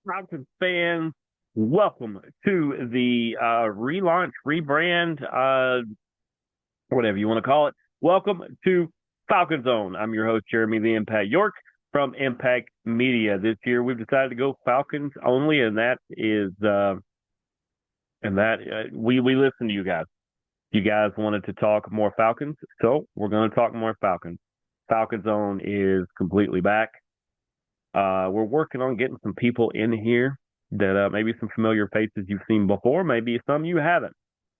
Falcons fans, welcome to the relaunch, rebrand, whatever you want to call it. Welcome to FalconZone. I'm your host, Jeremy the Impact York from Impact Media. This year, we've decided to go Falcons only, and we listen to you guys. You guys wanted to talk more Falcons, so we're going to talk more Falcons. FalconZone is completely back. We're working on getting some people in here that maybe some familiar faces you've seen before, maybe some you haven't.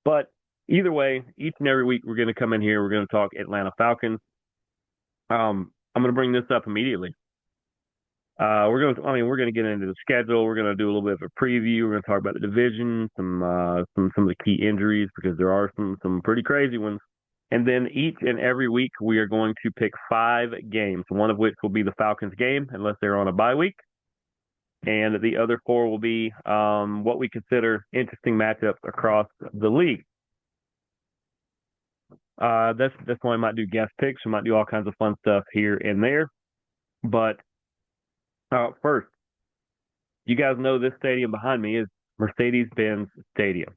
But either way, each and every week we're going to come in here. We're going to talk Atlanta Falcons. I'm going to bring this up immediately. We're going to get into the schedule. We're going to do a little bit of a preview. We're going to talk about the division, some of the key injuries because there are some pretty crazy ones. And then each and every week we are going to pick 5 games, one of which will be the Falcons game, unless they're on a bye week, and the other 4 will be what we consider interesting matchups across the league. That's why we might do guest picks. We might do all kinds of fun stuff here and there. But first, you guys know this stadium behind me is Mercedes-Benz Stadium.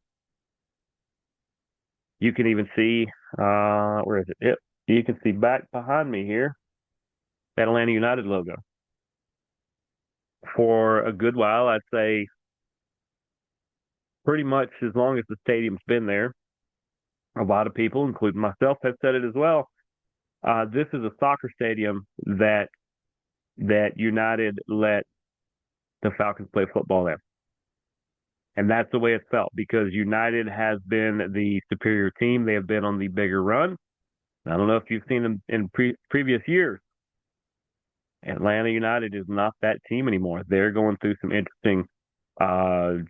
You can even see where is it? Yep, you can see back behind me here that Atlanta United logo. For a good while, I'd say pretty much as long as the stadium's been there, a lot of people, including myself, have said it as well. This is a soccer stadium that United let the Falcons play football in. And that's the way it's felt because United has been the superior team. They have been on the bigger run. I don't know if you've seen them in previous years. Atlanta United is not that team anymore. They're going through some interesting times.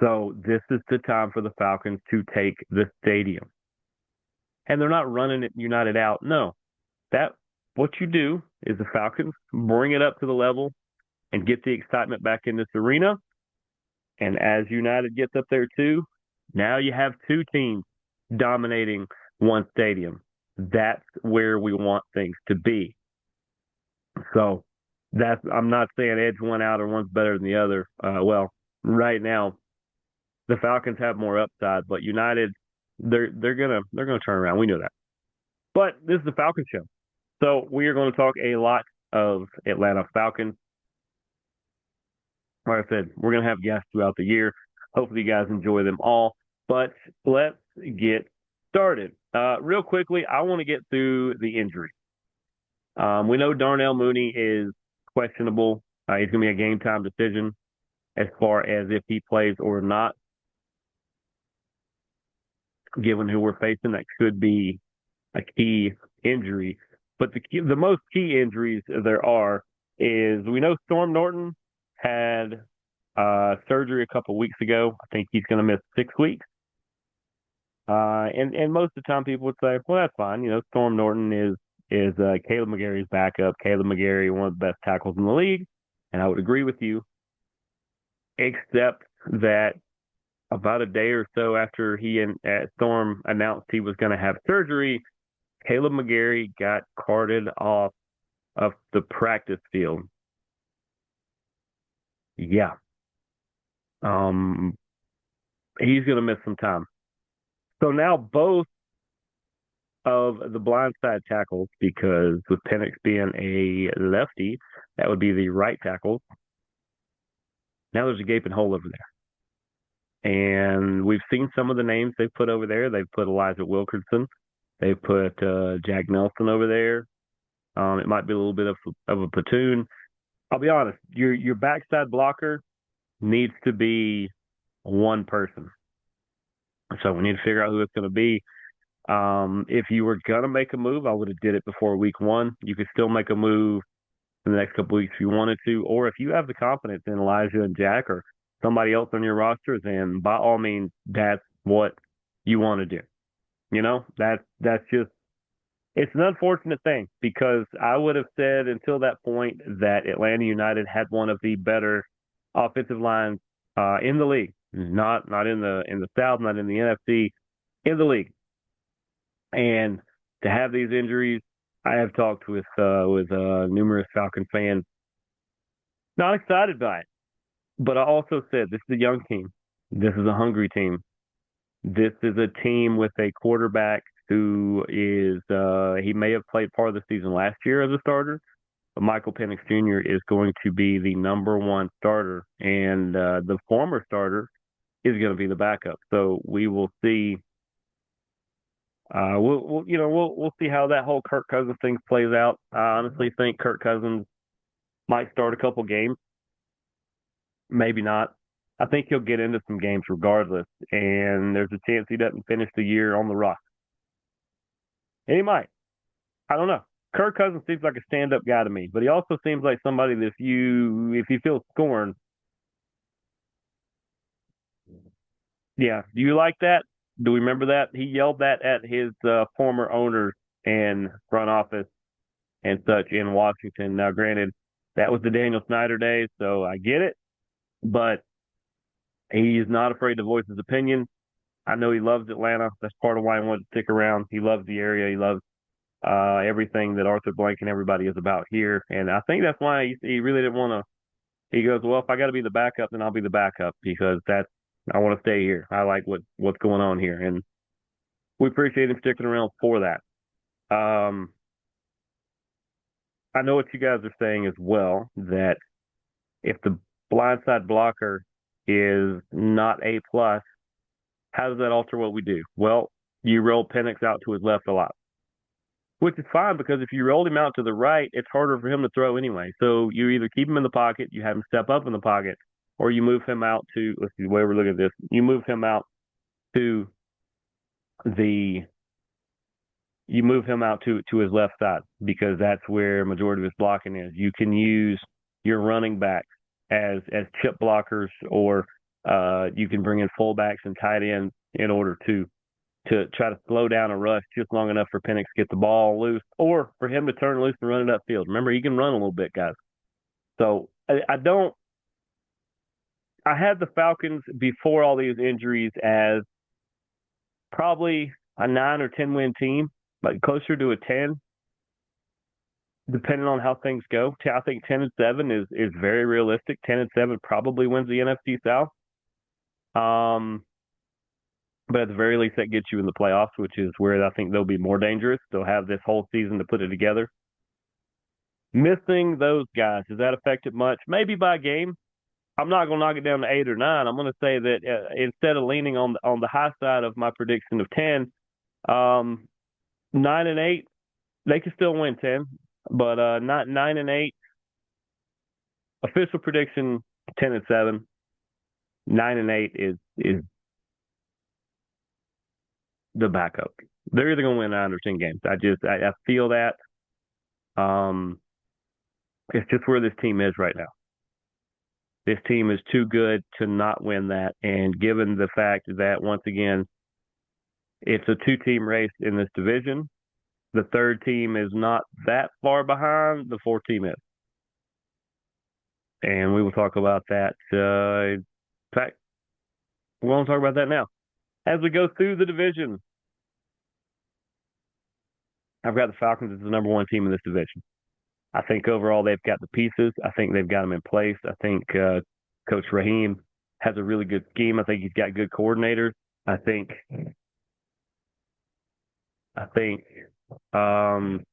So this is the time for the Falcons to take the stadium. And they're not running it United out. No. What you do is the Falcons bring it up to the level and get the excitement back in this arena. And as United gets up there too, now you have 2 teams dominating one stadium. That's where we want things to be. So I'm not saying edge one out or one's better than the other. Right now the Falcons have more upside, but United they're gonna turn around. We know that. But this is the Falcons show. So we are going to talk a lot of Atlanta Falcons. Like I said, we're going to have guests throughout the year. Hopefully you guys enjoy them all. But let's get started. Real quickly, I want to get through the injury. We know Darnell Mooney is questionable. He's going to be a game time decision as far as if he plays or not. Given who we're facing, that could be a key injury. But the most key injuries there are is we know Storm Norton had surgery a couple weeks ago. I think he's going to miss 6 weeks. And most of the time people would say, well, that's fine. You know, Storm Norton is Caleb McGarry's backup. Caleb McGarry, one of the best tackles in the league, and I would agree with you, except that about a day or so after he and Storm announced he was going to have surgery, Caleb McGarry got carted off of the practice field. Yeah. He's going to miss some time. So now both of the blindside tackles, because with Penix being a lefty, that would be the right tackle. Now there's a gaping hole over there. And we've seen some of the names they've put over there. They've put Elijah Wilkinson. They've put Jack Nelson over there. It might be a little bit of a platoon. I'll be honest. Your backside blocker needs to be one person. So we need to figure out who it's going to be. If you were going to make a move, I would have did it before week 1. You could still make a move in the next couple weeks if you wanted to. Or if you have the confidence in Elijah and Jack or somebody else on your roster, then by all means, that's what you want to do. You know, that's just, it's an unfortunate thing because I would have said until that point that Atlanta United had one of the better offensive lines in the league, not in the South, not in the NFC, in the league. And to have these injuries, I have talked with numerous Falcon fans, Not excited by it, but I also said this is a young team. This is a hungry team. This is a team with a quarterback who is he may have played part of the season last year as a starter, but Michael Penix Jr. is going to be the number one starter, and the former starter is going to be the backup. So we will see. We'll see how that whole Kirk Cousins thing plays out. I honestly think Kirk Cousins might start a couple games, maybe not. I think he'll get into some games regardless, and there's a chance he doesn't finish the year on the rock. And he might. I don't know. Kirk Cousins seems like a stand-up guy to me, but he also seems like somebody that if you feel scorned, yeah. Do you like that? Do we remember that? He yelled that at his former owners and front office and such in Washington. Now, granted, that was the Daniel Snyder days, so I get it, but he's not afraid to voice his opinion. I know he loves Atlanta. That's part of why he wanted to stick around. He loves the area. He loves everything that Arthur Blank and everybody is about here. And I think that's why he really didn't want to. He goes, well, if I got to be the backup, then I'll be the backup because I want to stay here. I like what's going on here, and we appreciate him sticking around for that. Um, I know what you guys are saying as well that if the blindside blocker is not A plus, how does that alter what we do? Well, you roll Penix out to his left a lot, which is fine because if you rolled him out to the right, it's harder for him to throw anyway. So you either keep him in the pocket, you have him step up in the pocket, or you move him out to, let's see, the way we're looking at this, you move him out to the to his left side because that's where majority of his blocking is. You can use your running backs as chip blockers, or you can bring in fullbacks and tight ends in order to try to slow down a rush just long enough for Penix to get the ball loose, or for him to turn loose and run it upfield. Remember, he can run a little bit, guys. So I don't. I had the Falcons before all these injuries as probably a 9 or 10 win team, but closer to a 10, depending on how things go. I think 10-7 is very realistic. 10-7 probably wins the NFC South. Um, but at the very least, that gets you in the playoffs, which is where I think they'll be more dangerous. They'll have this whole season to put it together. Missing those guys, does that affect it much? Maybe by game. I'm not going to knock it down to 8 or 9. I'm going to say that instead of leaning on the high side of my prediction of 10, 9-8, they can still win 10, but not 9-8. Official prediction 10-7. 9-8 is the backup. They're either going to win 9 or 10 games. I feel that. Um, it's just where this team is right now. This team is too good to not win that. And given the fact that, once again, it's a two-team race in this division, the third team is not that far behind. The fourth team is. And we will talk about that. In fact, we're going to talk about that now. As we go through the division, I've got the Falcons as the number one team in this division. I think overall they've got the pieces. I think they've got them in place. I think Coach Raheem has a really good scheme. I think he's got good coordinators. I think um,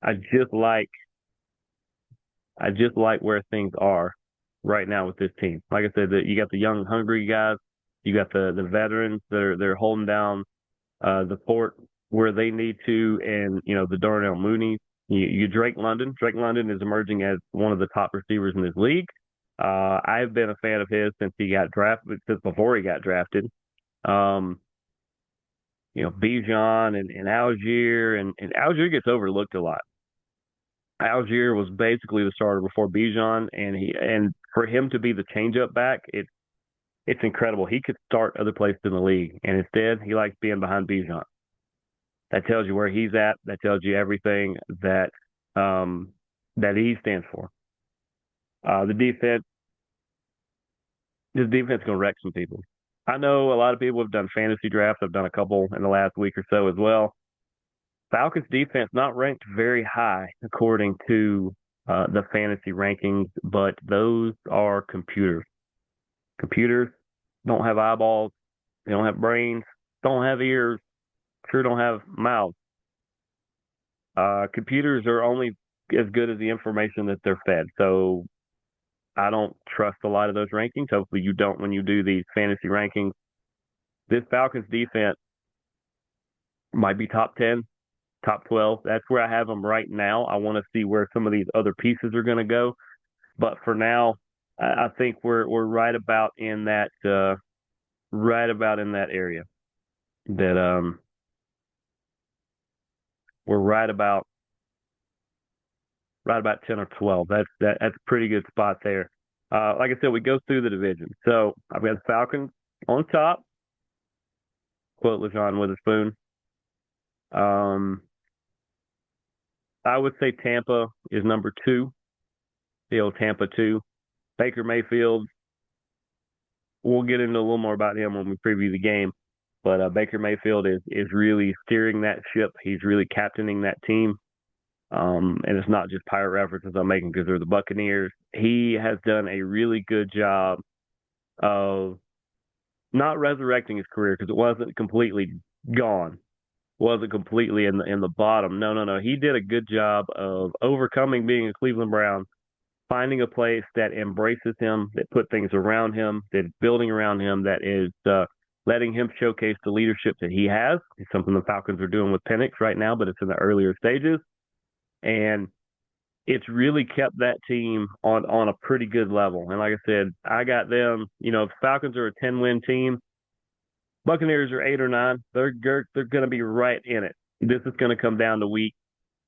I just like where things are right now with this team. Like I said, you got the young, hungry guys. You got the veterans that are holding down the fort where they need to, and the Darnell Mooney. You Drake London. Drake London is emerging as one of the top receivers in this league. I've been a fan of his since he got drafted, since before he got drafted. Um, Bijan and Algier, and Algier gets overlooked a lot. Algier was basically the starter before Bijan, and for him to be the changeup back, it's incredible. He could start other places in the league, and instead he likes being behind Bijan. That tells you where he's at. That tells you everything that that he stands for. The defense, this defense is going to wreck some people. I know a lot of people have done fantasy drafts. I've done a couple in the last week or so as well. Falcons defense not ranked very high according to the fantasy rankings, but those are computers. Computers don't have eyeballs, they don't have brains, don't have ears, sure don't have mouths. Computers are only as good as the information that they're fed. So I don't trust a lot of those rankings. Hopefully you don't when you do these fantasy rankings. This Falcons defense might be top 10, top 12. That's where I have them right now. I want to see where some of these other pieces are going to go. But for now, I think we're right about in that area. That we're right about 10 or 12. That's a pretty good spot there. Like I said, we go through the division. So I've got the Falcons on top. Quote LaJohn Witherspoon. Um, I would say Tampa is number two. The old Tampa two. Baker Mayfield. We'll get into a little more about him when we preview the game. But Baker Mayfield is really steering that ship. He's really captaining that team. And it's not just pirate references I'm making because they're the Buccaneers. He has done a really good job of not resurrecting his career because it wasn't completely gone, wasn't completely in the bottom. No, no, no. He did a good job of overcoming being a Cleveland Brown, finding a place that embraces him, that put things around him, that is building around him, that is letting him showcase the leadership that he has. It's something the Falcons are doing with Penix right now, but it's in the earlier stages. And it's really kept that team on a pretty good level. And like I said, I got them. You know, if Falcons are a 10-win team, Buccaneers are 8 or 9. They're going to be right in it. This is going to come down to week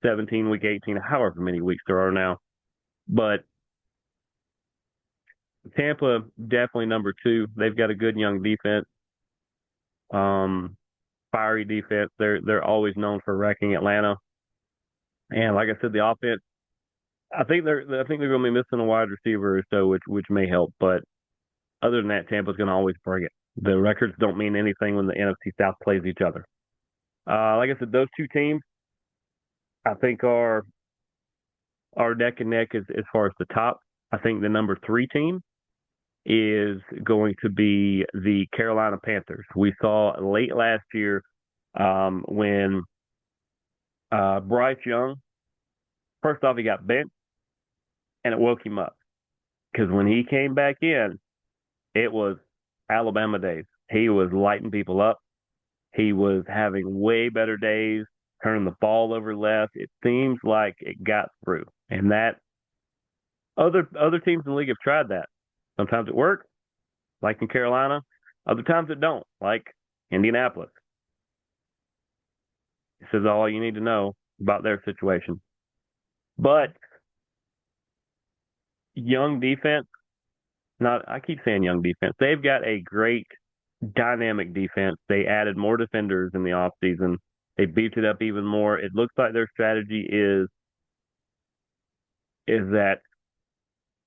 17, week 18, however many weeks there are now. But Tampa definitely number two. They've got a good young defense, fiery defense. They're always known for wrecking Atlanta. And like I said, the offense. I think they're going to be missing a wide receiver or so, which may help. But other than that, Tampa's going to always bring it. The records don't mean anything when the NFC South plays each other. Like I said, those two teams, I think are neck and neck as far as the top. I think the number 3 team is going to be the Carolina Panthers. We saw late last year when Bryce Young, first off, he got benched, and it woke him up. Because when he came back in, it was Alabama days. He was lighting people up. He was having way better days, turning the ball over left. It seems like it got through. And that other teams in the league have tried that. Sometimes it works, like in Carolina. Other times it don't, like Indianapolis. This is all you need to know about their situation. But young defense, I keep saying young defense. They've got a great dynamic defense. They added more defenders in the offseason. They beefed it up even more. It looks like their strategy is that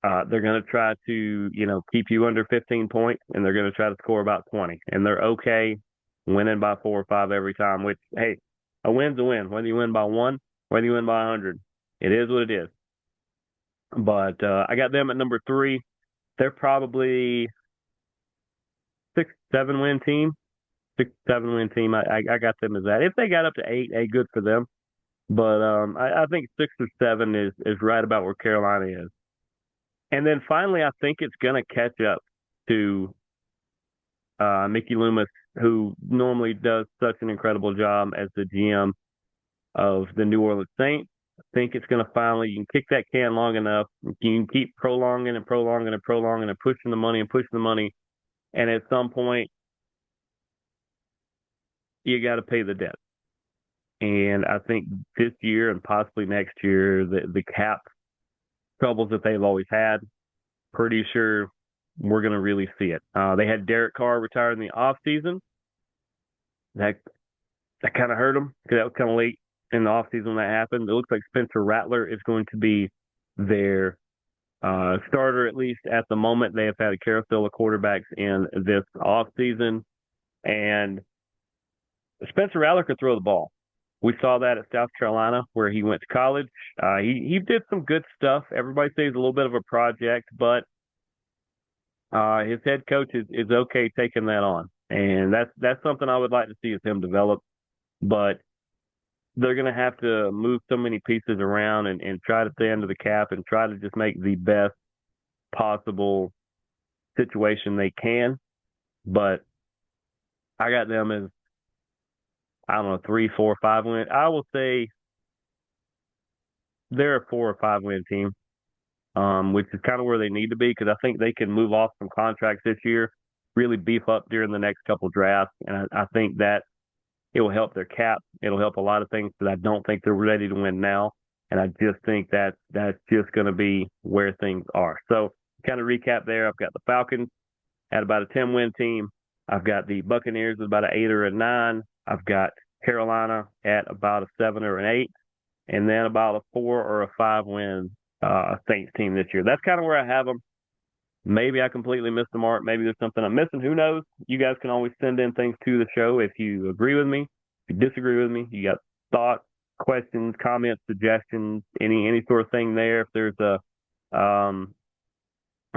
they're going to try to, keep you under 15 points, and they're going to try to score about 20. And they're okay winning by 4 or 5 every time, which, hey, a win's a win. Whether you win by 1, whether you win by 100, it is what it is. But I got them at number 3. They're probably 6-7 win team. 6-7 win team. I got them as that. If they got up to 8, hey, good for them. But I think 6 or 7 is right about where Carolina is. And then finally, I think it's going to catch up to Mickey Loomis, who normally does such an incredible job as the GM of the New Orleans Saints. I think it's going to finally, you can kick that can long enough. You can keep prolonging and prolonging and prolonging and pushing the money. And at some point, you got to pay the debt. And I think this year and possibly next year, the cap troubles that they've always had, pretty sure we're going to really see it. They had Derek Carr retire in the offseason. That kind of hurt them because that was kind of late in the offseason when that happened. It looks like Spencer Rattler is going to be their starter, at least at the moment. They have had a carousel of quarterbacks in this offseason. And Spencer Rattler could throw the ball. We saw that at South Carolina where he went to college. He did some good stuff. Everybody says a little bit of a project, but his head coach is okay taking that on, and that's something I would like to see is him develop. But they're going to have to move so many pieces around and try to stay under the cap and try to just make the best possible situation they can. But I got them as, I don't know, 3, 4, 5 win. I will say they're a 4 or 5 win team, which is kind of where they need to be because I think they can move off some contracts this year, really beef up during the next couple drafts, and I think that it will help their cap. It'll help a lot of things that I don't think they're ready to win now, and I just think that's just going to be where things are. So, kind of recap there. I've got the Falcons at about a 10-win team. I've got the Buccaneers at about an 8 or a 9. I've got Carolina at about a 7 or an 8, and then about a 4 or a 5 win Saints team this year. That's kind of where I have them. Maybe I completely missed the mark. Maybe there's something I'm missing. Who knows? You guys can always send in things to the show if you agree with me, if you disagree with me, you got thoughts, questions, comments, suggestions, any sort of thing there. If there's a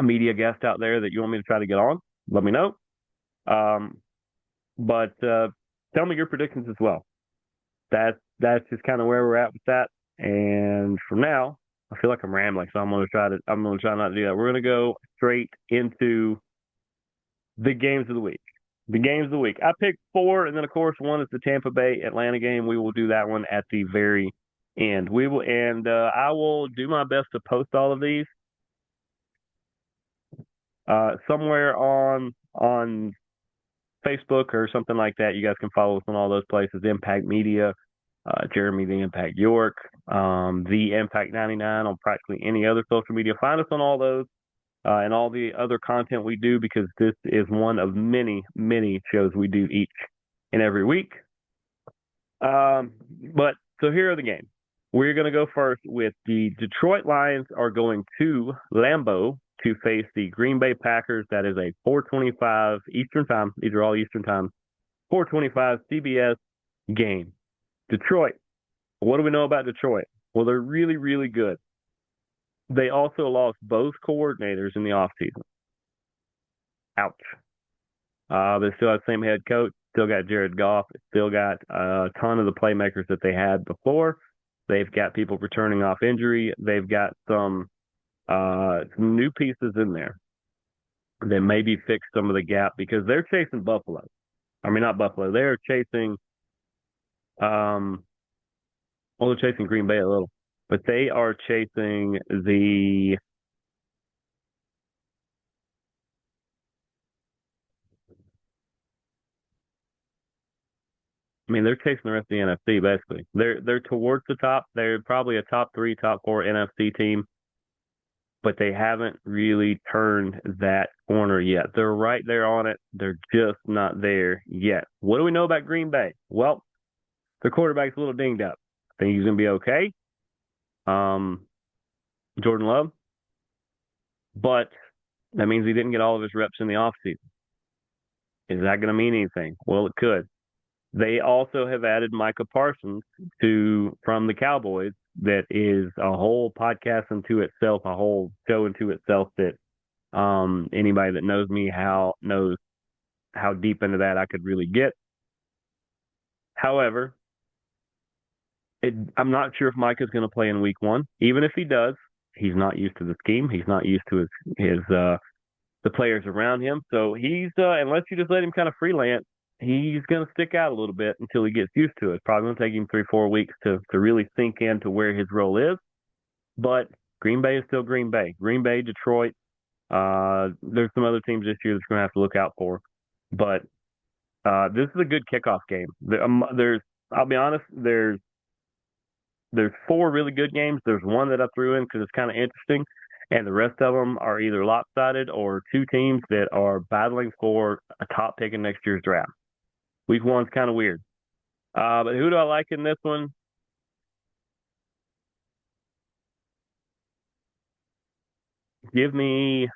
media guest out there that you want me to try to get on, let me know. But tell me your predictions as well. That's just kind of where we're at with that. And for now, I feel like I'm rambling, so I'm gonna try not to do that. We're gonna go straight into the games of the week. The games of the week. I picked 4, and then of course one is the Tampa Bay Atlanta game. We will do that one at the very end. I will do my best to post all of these somewhere on Facebook or something like that. You guys can follow us on all those places. Impact Media, Jeremy the Impact York, the Impact 99 on practically any other social media. Find us on all those and all the other content we do because this is one of many, many shows we do each and every week. But so here are the games. We're going to go first with the Detroit Lions are going to Lambeau to face the Green Bay Packers. That is a 4:25 Eastern time. These are all Eastern time. 4:25 CBS game. Detroit. What do we know about Detroit? Well, they're really, really good. They also lost both coordinators in the offseason. Ouch. They still have the same head coach. Still got Jared Goff. Still got a ton of the playmakers that they had before. They've got people returning off injury. They've got some new pieces in there that maybe fix some of the gap because they're chasing Buffalo. I mean, not Buffalo. They're chasing, they're chasing Green Bay a little, but they are chasing the. I mean, they're chasing the rest of the NFC basically. They're towards the top. They're probably a top 3, top 4 NFC team, but they haven't really turned that corner yet. They're right there on it. They're just not there yet. What do we know about Green Bay? Well, their quarterback's a little dinged up. I think he's going to be okay. Jordan Love. But that means he didn't get all of his reps in the offseason. Is that going to mean anything? Well, it could. They also have added Micah Parsons from the Cowboys. That is a whole podcast unto itself, a whole show unto itself that anybody that knows me knows how deep into that I could really get. However, I'm not sure if Micah's going to play in week 1. Even if he does, he's not used to the scheme. He's not used to the players around him. So he's unless you just let him kind of freelance, he's going to stick out a little bit until he gets used to it. It's probably going to take him 3-4 weeks to really sink into where his role is. But Green Bay is still Green Bay. Green Bay, Detroit. There's some other teams this year that you're going to have to look out for. But this is a good kickoff game. I'll be honest, there's 4 really good games. There's one that I threw in because it's kind of interesting. And the rest of them are either lopsided or 2 teams that are battling for a top pick in next year's draft. Week 1's kind of weird. But who do I like in this one? Give me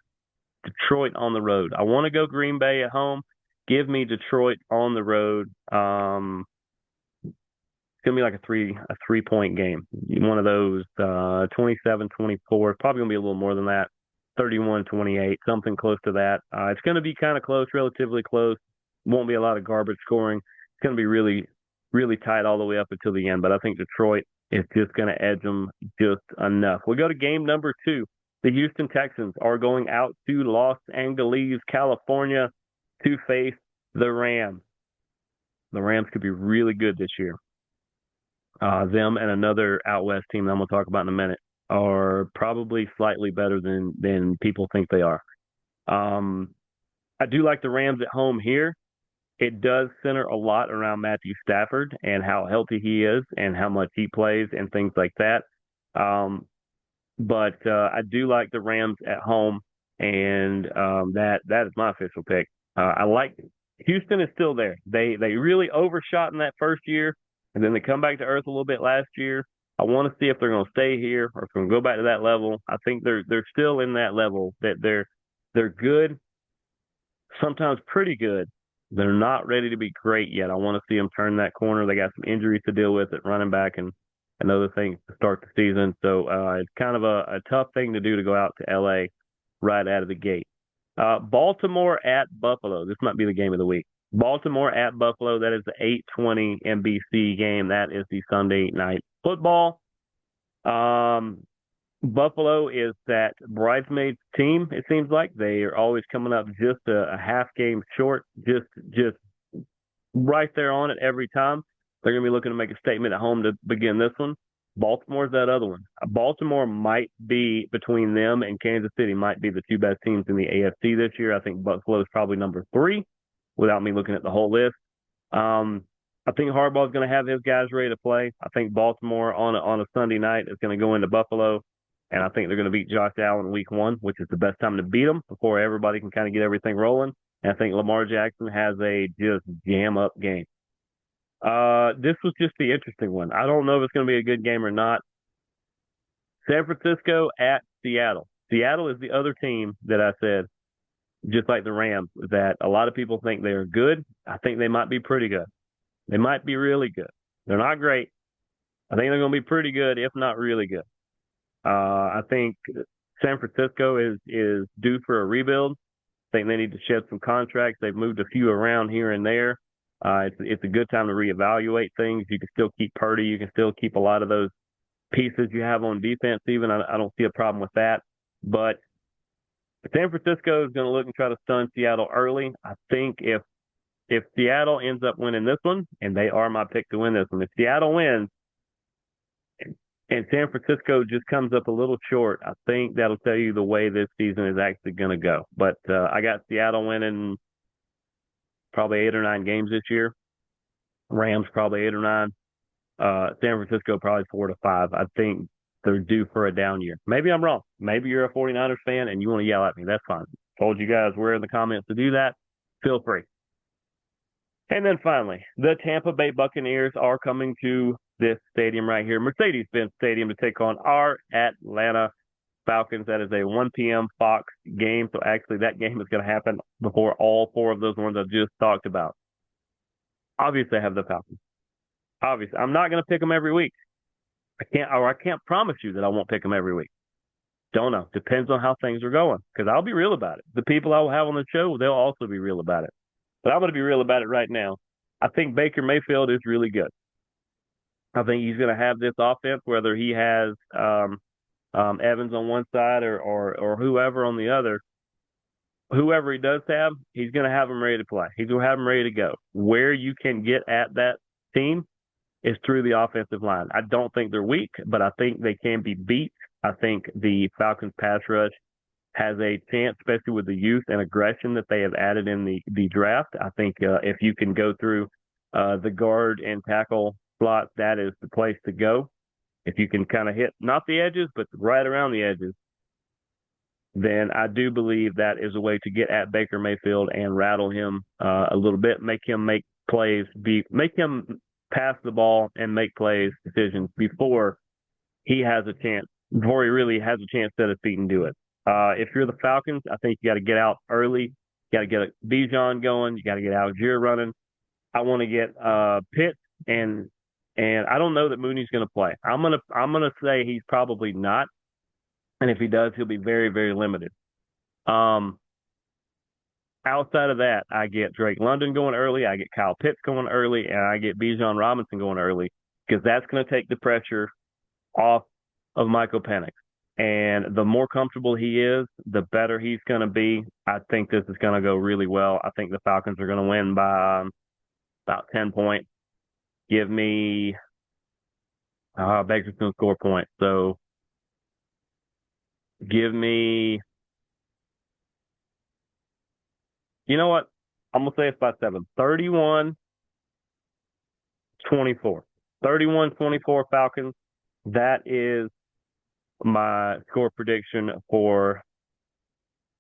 Detroit on the road. I want to go Green Bay at home. Give me Detroit on the road. gonna be like a 3 point game. One of those 27-24. It's probably gonna be a little more than that. 31-28, something close to that. It's gonna be kind of close, relatively close. Won't be a lot of garbage scoring. It's gonna be really, really tight all the way up until the end. But I think Detroit is just gonna edge them just enough. We go to game number 2. The Houston Texans are going out to Los Angeles, California, to face the Rams. The Rams could be really good this year. Them and another out west team that I'm going to talk about in a minute are probably slightly better than people think they are. I do like the Rams at home here. It does center a lot around Matthew Stafford and how healthy he is and how much he plays and things like that. But I do like the Rams at home, and that is my official pick. I like Houston is still there. They really overshot in that first year, and then they come back to earth a little bit last year. I want to see if they're going to stay here or if they're going to go back to that level. I think they're still in that level that they're good, sometimes pretty good. They're not ready to be great yet. I want to see them turn that corner. They got some injuries to deal with at running back and other things to start the season. So it's kind of a tough thing to do to go out to L.A. right out of the gate. Baltimore at Buffalo. This might be the game of the week. Baltimore at Buffalo. That is the 8:20 NBC game. That is the Sunday night football. Buffalo is that bridesmaids team. It seems like they are always coming up just a half game short, just right there on it every time. They're going to be looking to make a statement at home to begin this one. Baltimore's that other one. Baltimore might be, between them and Kansas City, might be the two best teams in the AFC this year. I think Buffalo is probably number 3 without me looking at the whole list. I think Harbaugh's going to have his guys ready to play. I think Baltimore on a Sunday night is going to go into Buffalo, and I think they're going to beat Josh Allen week 1, which is the best time to beat them before everybody can kind of get everything rolling. And I think Lamar Jackson has a just jam-up game. This was just the interesting one. I don't know if it's going to be a good game or not. San Francisco at Seattle. Seattle is the other team that I said, just like the Rams, that a lot of people think they are good. I think they might be pretty good. They might be really good. They're not great. I think they're going to be pretty good, if not really good. I think San Francisco is due for a rebuild. I think they need to shed some contracts. They've moved a few around here and there. It's a good time to reevaluate things. You can still keep Purdy. You can still keep a lot of those pieces you have on defense even. I don't see a problem with that. But San Francisco is going to look and try to stun Seattle early. I think if Seattle ends up winning this one, and they are my pick to win this one, if Seattle wins and San Francisco just comes up a little short, I think that'll tell you the way this season is actually going to go. But I got Seattle winning probably 8 or 9 games this year. Rams probably 8 or 9. San Francisco probably 4 to 5. I think they're due for a down year. Maybe I'm wrong. Maybe you're a 49ers fan and you want to yell at me. That's fine. Told you guys where in the comments to do that. Feel free. And then finally, the Tampa Bay Buccaneers are coming to this stadium right here, Mercedes-Benz Stadium, to take on our Atlanta Falcons. That is a 1 p.m. Fox game. So actually that game is going to happen before all 4 of those ones I just talked about. Obviously I have the Falcons. Obviously. I'm not going to pick them every week. I can't promise you that I won't pick them every week. Don't know. Depends on how things are going, because I'll be real about it. The people I will have on the show, they'll also be real about it. But I'm going to be real about it right now. I think Baker Mayfield is really good. I think he's going to have this offense, whether he has Evans on one side or whoever on the other. Whoever he does have, he's going to have them ready to play. He's going to have them ready to go. Where you can get at that team is through the offensive line. I don't think they're weak, but I think they can be beat. I think the Falcons pass rush has a chance, especially with the youth and aggression that they have added in the draft. I think if you can go through the guard and tackle slots, that is the place to go. If you can kind of hit, not the edges, but right around the edges, then I do believe that is a way to get at Baker Mayfield and rattle him a little bit, make him make plays, make him pass the ball and make plays, decisions before he has a chance, before he really has a chance to set his feet and do it. If you're the Falcons, I think you got to get out early. You got to get Bijan going. You got to get Algier running. I want to get Pitts and and I don't know that Mooney's going to play. I'm gonna say he's probably not, and if he does, he'll be very very limited. Um, Outside of that, I get Drake London going early, I get Kyle Pitts going early, and I get Bijan Robinson going early because that's going to take the pressure off of Michael Penix. And the more comfortable he is, the better he's going to be. I think this is going to go really well. I think the Falcons are going to win by about 10 points. Give me Baker's going to score points. So give me, you know what? I'm going to say it's by 7. 31-24. 31-24 Falcons. That is my score prediction for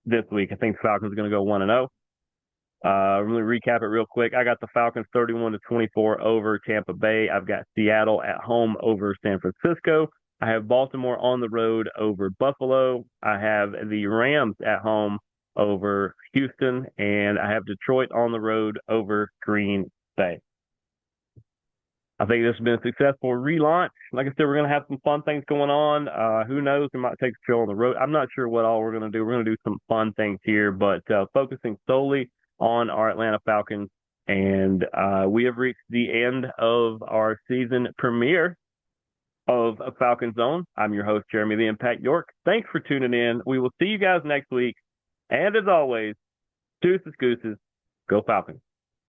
this week. I think the Falcons are going to go 1-0. Really recap it real quick. I got the Falcons 31-24 over Tampa Bay. I've got Seattle at home over San Francisco. I have Baltimore on the road over Buffalo. I have the Rams at home over Houston, and I have Detroit on the road over Green Bay. I think this has been a successful relaunch. Like I said, we're going to have some fun things going on. Who knows? We might take a show on the road. I'm not sure what all we're going to do. We're going to do some fun things here, but focusing solely on our Atlanta Falcons. And we have reached the end of our season premiere of FalconZone. I'm your host, Jeremy the Impact York. Thanks for tuning in. We will see you guys next week. And as always, deuces, gooses, go Falcons.